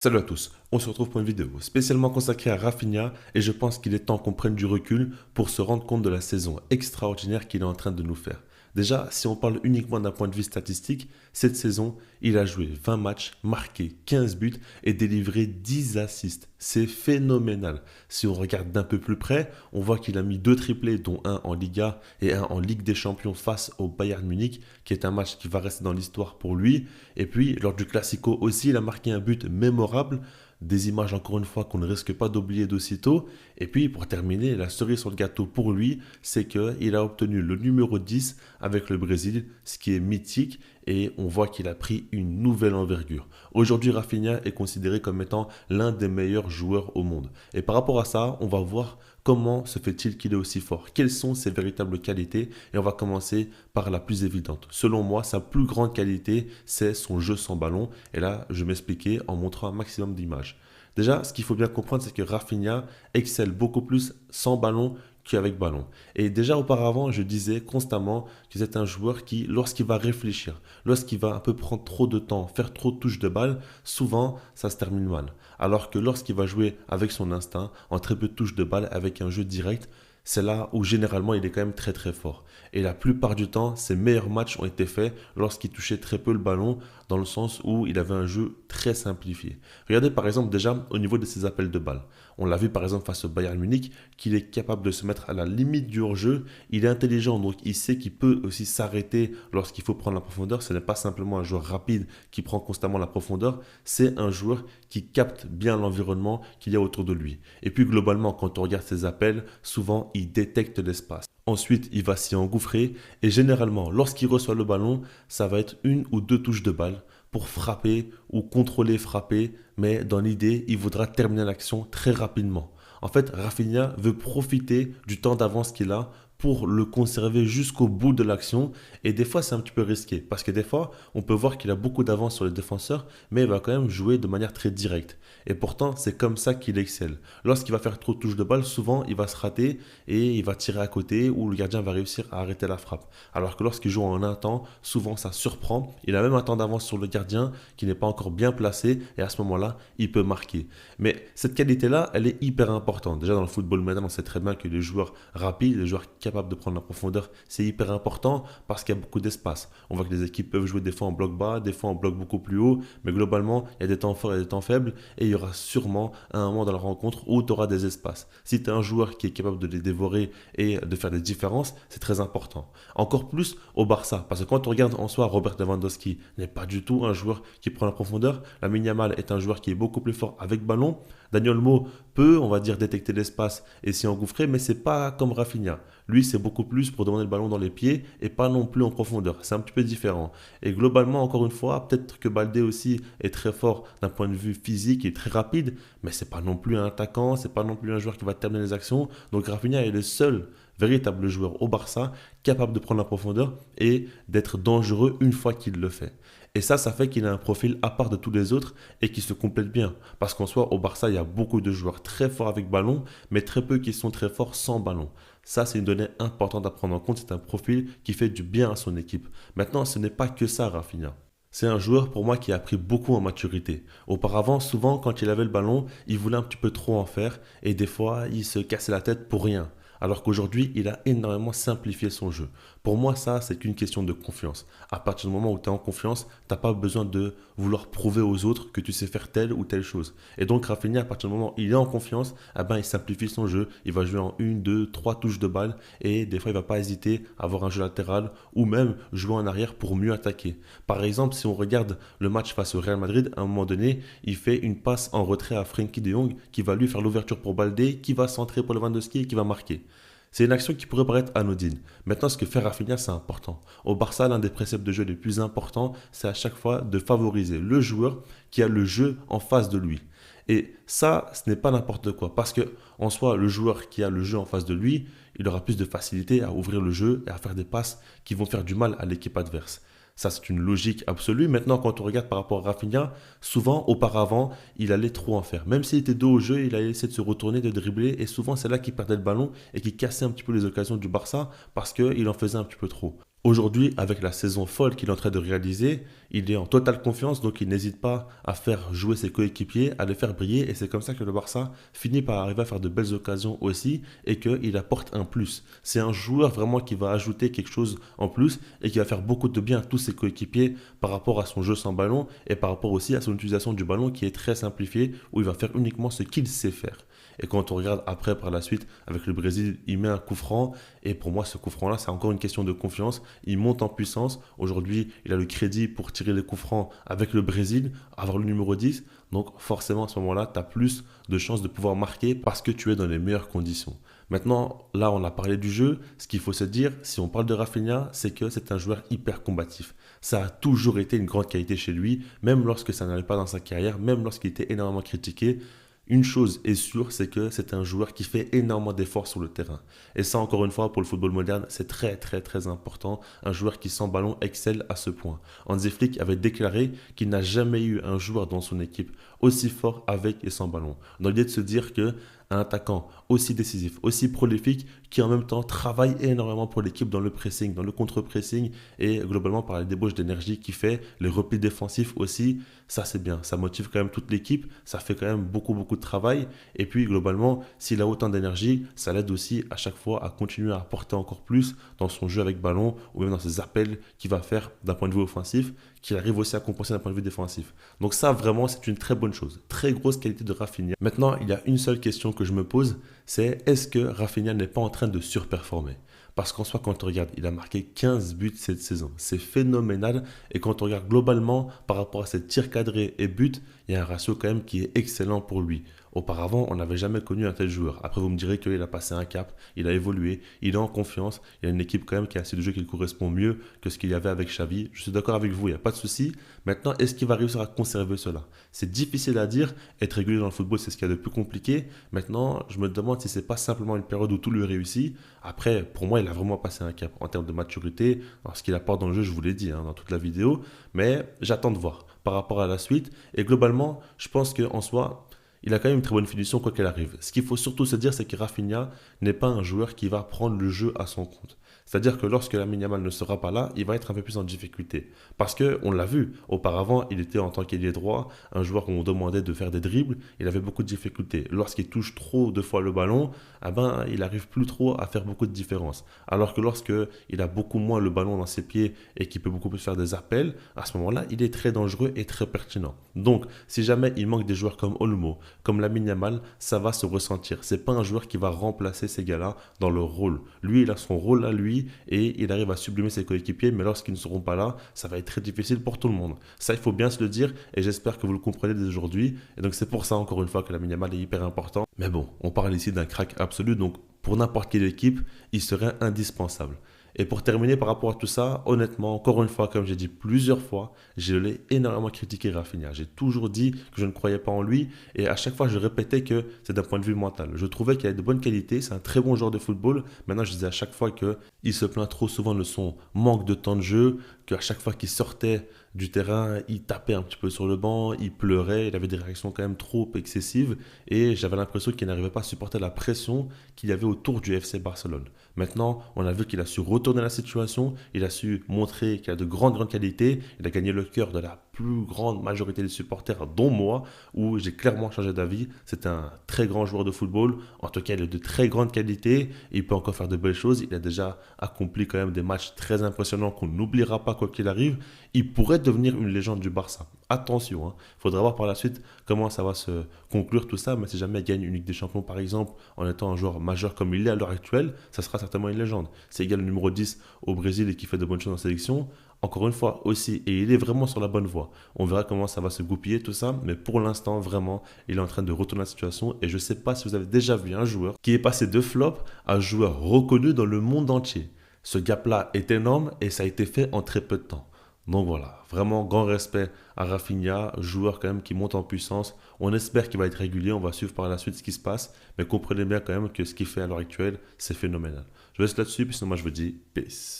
Salut à tous, on se retrouve pour une vidéo spécialement consacrée à Rafinha et je pense qu'il est temps qu'on prenne du recul pour se rendre compte de la saison extraordinaire qu'il est en train de nous faire. Déjà, si on parle uniquement d'un point de vue statistique, cette saison, il a joué 20 matchs, marqué 15 buts et délivré 10 assists. C'est phénoménal. Si on regarde d'un peu plus près, on voit qu'il a mis deux triplés, dont un en Liga et un en Ligue des Champions face au Bayern Munich, qui est un match qui va rester dans l'histoire pour lui. Et puis, lors du Classico aussi, il a marqué un but mémorable. Des images encore une fois qu'on ne risque pas d'oublier d'aussitôt. Et puis pour terminer, la cerise sur le gâteau pour lui, c'est qu'il a obtenu le numéro 10 avec le Brésil, ce qui est mythique et on voit qu'il a pris une nouvelle envergure. Aujourd'hui, Rafinha est considéré comme étant l'un des meilleurs joueurs au monde. Et par rapport à ça, on va voir comment se fait-il qu'il est aussi fort, quelles sont ses véritables qualités et on va commencer par la plus évidente. Selon moi, sa plus grande qualité, c'est son jeu sans ballon et là, je vais m'expliquer en montrant un maximum d'images. Déjà, ce qu'il faut bien comprendre, c'est que Rafinha excelle beaucoup plus sans ballon qu'avec ballon. Et déjà auparavant, je disais constamment que c'est un joueur qui, lorsqu'il va réfléchir, lorsqu'il va un peu prendre trop de temps, faire trop de touches de balle, souvent ça se termine mal. Alors que lorsqu'il va jouer avec son instinct, en très peu de touches de balle, avec un jeu direct, c'est là où généralement il est quand même très très fort. Et la plupart du temps, ses meilleurs matchs ont été faits lorsqu'il touchait très peu le ballon, dans le sens où il avait un jeu très simplifié. Regardez par exemple déjà au niveau de ses appels de balle. On l'a vu par exemple face au Bayern Munich, qu'il est capable de se mettre à la limite du hors-jeu. Il est intelligent, donc il sait qu'il peut aussi s'arrêter lorsqu'il faut prendre la profondeur. Ce n'est pas simplement un joueur rapide qui prend constamment la profondeur, c'est un joueur qui capte bien l'environnement qu'il y a autour de lui. Et puis globalement, quand on regarde ses appels, souvent il détecte l'espace. Ensuite, il va s'y engouffrer et généralement, lorsqu'il reçoit le ballon, ça va être une ou deux touches de balle pour frapper ou contrôler frapper, mais dans l'idée, il voudra terminer l'action très rapidement. En fait, Rafinha veut profiter du temps d'avance qu'il a pour le conserver jusqu'au bout de l'action. Et des fois, c'est un petit peu risqué. Parce que des fois, on peut voir qu'il a beaucoup d'avance sur les défenseurs, mais il va quand même jouer de manière très directe. Et pourtant, c'est comme ça qu'il excelle. Lorsqu'il va faire trop de touches de balle, souvent, il va se rater et il va tirer à côté ou le gardien va réussir à arrêter la frappe. Alors que lorsqu'il joue en un temps, souvent, ça surprend. Il a même un temps d'avance sur le gardien qui n'est pas encore bien placé et à ce moment-là, il peut marquer. Mais cette qualité-là, elle est hyper importante. Déjà, dans le football maintenant, on sait très bien que les joueurs rapides, les joueurs capables de prendre la profondeur, c'est hyper important parce qu'il y a beaucoup d'espace. On voit que les équipes peuvent jouer des fois en bloc bas, des fois en bloc beaucoup plus haut, mais globalement, il y a des temps forts et des temps faibles et il y aura sûrement un moment dans la rencontre où tu auras des espaces. Si tu es un joueur qui est capable de les dévorer et de faire des différences, c'est très important. Encore plus au Barça, parce que quand on regarde en soi, Robert Lewandowski n'est pas du tout un joueur qui prend la profondeur. Lamine Yamal est un joueur qui est beaucoup plus fort avec ballon. Daniel Mo peut, on va dire, détecter l'espace et s'y engouffrer, mais c'est pas comme Rafinha. Lui, c'est beaucoup plus pour demander le ballon dans les pieds et pas non plus en profondeur. C'est un petit peu différent. Et globalement, encore une fois, peut-être que Baldé aussi est très fort d'un point de vue physique et très rapide, mais c'est pas non plus un attaquant, c'est pas non plus un joueur qui va terminer les actions. Donc Rafinha est le seul véritable joueur au Barça capable de prendre la profondeur et d'être dangereux une fois qu'il le fait. Et ça fait qu'il a un profil à part de tous les autres et qui se complète bien. Parce qu'en soi, au Barça, il y a beaucoup de joueurs très forts avec ballon, mais très peu qui sont très forts sans ballon. Ça, c'est une donnée importante à prendre en compte. C'est un profil qui fait du bien à son équipe. Maintenant, ce n'est pas que ça, Rafinha. C'est un joueur pour moi qui a pris beaucoup en maturité. Auparavant, souvent, quand il avait le ballon, il voulait un petit peu trop en faire et des fois, il se cassait la tête pour rien. Alors qu'aujourd'hui, il a énormément simplifié son jeu. Pour moi, ça, c'est qu'une question de confiance. À partir du moment où tu es en confiance, tu n'as pas besoin de vouloir prouver aux autres que tu sais faire telle ou telle chose. Et donc, Rafinha, à partir du moment où il est en confiance, eh ben, il simplifie son jeu. Il va jouer en une, deux, trois touches de balle et des fois, il ne va pas hésiter à avoir un jeu latéral ou même jouer en arrière pour mieux attaquer. Par exemple, si on regarde le match face au Real Madrid, à un moment donné, il fait une passe en retrait à Frenkie de Jong qui va lui faire l'ouverture pour Baldé, qui va centrer pour Lewandowski et qui va marquer. C'est une action qui pourrait paraître anodine. Maintenant, ce que fait Rafinha, c'est important. Au Barça, l'un des préceptes de jeu les plus importants, c'est à chaque fois de favoriser le joueur qui a le jeu en face de lui. Et ça, ce n'est pas n'importe quoi. Parce que, en soi, le joueur qui a le jeu en face de lui, il aura plus de facilité à ouvrir le jeu et à faire des passes qui vont faire du mal à l'équipe adverse. Ça, c'est une logique absolue. Maintenant, quand on regarde par rapport à Rafinha, souvent, auparavant, il allait trop en faire. Même s'il était dos au jeu, il allait essayer de se retourner, de dribbler. Et souvent, c'est là qu'il perdait le ballon et qu'il cassait un petit peu les occasions du Barça parce qu'il en faisait un petit peu trop. Aujourd'hui, avec la saison folle qu'il est en train de réaliser, il est en totale confiance, donc il n'hésite pas à faire jouer ses coéquipiers, à les faire briller, et c'est comme ça que le Barça finit par arriver à faire de belles occasions aussi, et qu'il apporte un plus. C'est un joueur vraiment qui va ajouter quelque chose en plus, et qui va faire beaucoup de bien à tous ses coéquipiers par rapport à son jeu sans ballon, et par rapport aussi à son utilisation du ballon qui est très simplifiée, où il va faire uniquement ce qu'il sait faire. Et quand on regarde après, par la suite, avec le Brésil, il met un coup franc. Et pour moi, ce coup franc-là, c'est encore une question de confiance. Il monte en puissance. Aujourd'hui, il a le crédit pour tirer les coups francs avec le Brésil, avoir le numéro 10. Donc forcément, à ce moment-là, tu as plus de chances de pouvoir marquer parce que tu es dans les meilleures conditions. Maintenant, là, on a parlé du jeu. Ce qu'il faut se dire, si on parle de Rafinha, c'est que c'est un joueur hyper combatif. Ça a toujours été une grande qualité chez lui, même lorsque ça n'allait pas dans sa carrière, même lorsqu'il était énormément critiqué. Une chose est sûre, c'est que c'est un joueur qui fait énormément d'efforts sur le terrain. Et ça, encore une fois, pour le football moderne, c'est très, très, très important. Un joueur qui sans ballon excelle à ce point. Hansi Flick avait déclaré qu'il n'a jamais eu un joueur dans son équipe aussi fort avec et sans ballon. Dans l'idée de se dire que un attaquant aussi décisif, aussi prolifique, qui en même temps travaille énormément pour l'équipe dans le pressing, dans le contre-pressing et globalement par la débauche d'énergie qui fait, les replis défensifs aussi, ça c'est bien, ça motive quand même toute l'équipe, ça fait quand même beaucoup beaucoup de travail et puis globalement, s'il a autant d'énergie, ça l'aide aussi à chaque fois à continuer à apporter encore plus dans son jeu avec ballon ou même dans ses appels qu'il va faire d'un point de vue offensif, qu'il arrive aussi à compenser d'un point de vue défensif. Donc ça vraiment c'est une très bonne chose, très grosse qualité de Rafinha. Maintenant, il y a une seule question que je me pose, c'est est-ce que Rafinha n'est pas en train de surperformer? Parce qu'en soi, quand on regarde, il a marqué 15 buts cette saison. C'est phénoménal. Et quand on regarde globalement par rapport à ses tirs cadrés et buts, il y a un ratio quand même qui est excellent pour lui. Auparavant, on n'avait jamais connu un tel joueur. Après, vous me direz qu'il a passé un cap, il a évolué, il est en confiance. Il y a une équipe quand même qui a assez de jeu qui correspond mieux que ce qu'il y avait avec Xavi. Je suis d'accord avec vous, il n'y a pas de souci. Maintenant, est-ce qu'il va réussir à conserver cela? C'est difficile à dire. Être régulier dans le football, c'est ce qu'il y a de plus compliqué. Maintenant, je me demande si c'est pas simplement une période où tout lui réussit. Après, pour moi, il a vraiment passé un cap en termes de maturité. Alors, ce qu'il apporte dans le jeu, je vous l'ai dit dans toute la vidéo. Mais j'attends de voir par rapport à la suite. Et globalement, je pense qu'en soi, il a quand même une très bonne finition quoi qu'elle arrive. Ce qu'il faut surtout se dire, c'est que Rafinha n'est pas un joueur qui va prendre le jeu à son compte. C'est-à-dire que lorsque Lamine Yamal ne sera pas là, il va être un peu plus en difficulté. Parce qu'on l'a vu, auparavant, il était en tant qu'ailier droit, un joueur qu'on demandait de faire des dribbles, il avait beaucoup de difficultés. Lorsqu'il touche trop de fois le ballon, il n'arrive plus trop à faire beaucoup de différence. Alors que lorsqu'il a beaucoup moins le ballon dans ses pieds et qu'il peut beaucoup plus faire des appels, à ce moment-là, il est très dangereux et très pertinent. Donc, si jamais il manque des joueurs comme Olmo, comme Lamine Yamal, ça va se ressentir. C'est pas un joueur qui va remplacer ces gars-là dans leur rôle. Lui, il a son rôle à lui et il arrive à sublimer ses coéquipiers, mais lorsqu'ils ne seront pas là, ça va être très difficile pour tout le monde. Ça, il faut bien se le dire et j'espère que vous le comprenez dès aujourd'hui. Et donc, c'est pour ça, encore une fois, que Lamine Yamal est hyper important. Mais bon, on parle ici d'un crack absolu, donc pour n'importe quelle équipe, il serait indispensable. Et pour terminer par rapport à tout ça, honnêtement, encore une fois, comme j'ai dit plusieurs fois, je l'ai énormément critiqué Rafinha. J'ai toujours dit que je ne croyais pas en lui et à chaque fois je répétais que c'est d'un point de vue mental. Je trouvais qu'il avait de bonnes qualités, c'est un très bon joueur de football. Maintenant, je disais à chaque fois qu'il se plaint trop souvent de son manque de temps de jeu, qu'à chaque fois qu'il sortait du terrain, il tapait un petit peu sur le banc, il pleurait, il avait des réactions quand même trop excessives et j'avais l'impression qu'il n'arrivait pas à supporter la pression qu'il y avait autour du FC Barcelone. Maintenant, on a vu qu'il a su retourner la situation, il a su montrer qu'il a de grandes qualités, il a gagné le cœur de la plus grande majorité des supporters, dont moi, où j'ai clairement changé d'avis. C'est un très grand joueur de football, en tout cas il a de très grandes qualités, il peut encore faire de belles choses, il a déjà accompli quand même des matchs très impressionnants qu'on n'oubliera pas quoi qu'il arrive, il pourrait devenir une légende du Barça. Attention, il faudra voir par la suite comment ça va se conclure tout ça, mais si jamais il gagne une Ligue des Champions par exemple, en étant un joueur majeur comme il est à l'heure actuelle, ça sera certainement une légende. C'est égal le numéro 10 au Brésil et qui fait de bonnes choses en sélection, encore une fois aussi, et il est vraiment sur la bonne voie. On verra comment ça va se goupiller tout ça, mais pour l'instant vraiment, il est en train de retourner la situation et je ne sais pas si vous avez déjà vu un joueur qui est passé de flop à joueur reconnu dans le monde entier. Ce gap-là est énorme et ça a été fait en très peu de temps. Donc voilà, vraiment grand respect à Rafinha, joueur quand même qui monte en puissance. On espère qu'il va être régulier, on va suivre par la suite ce qui se passe, mais comprenez bien quand même que ce qu'il fait à l'heure actuelle, c'est phénoménal. Je vous laisse là-dessus, puis sinon moi je vous dis peace.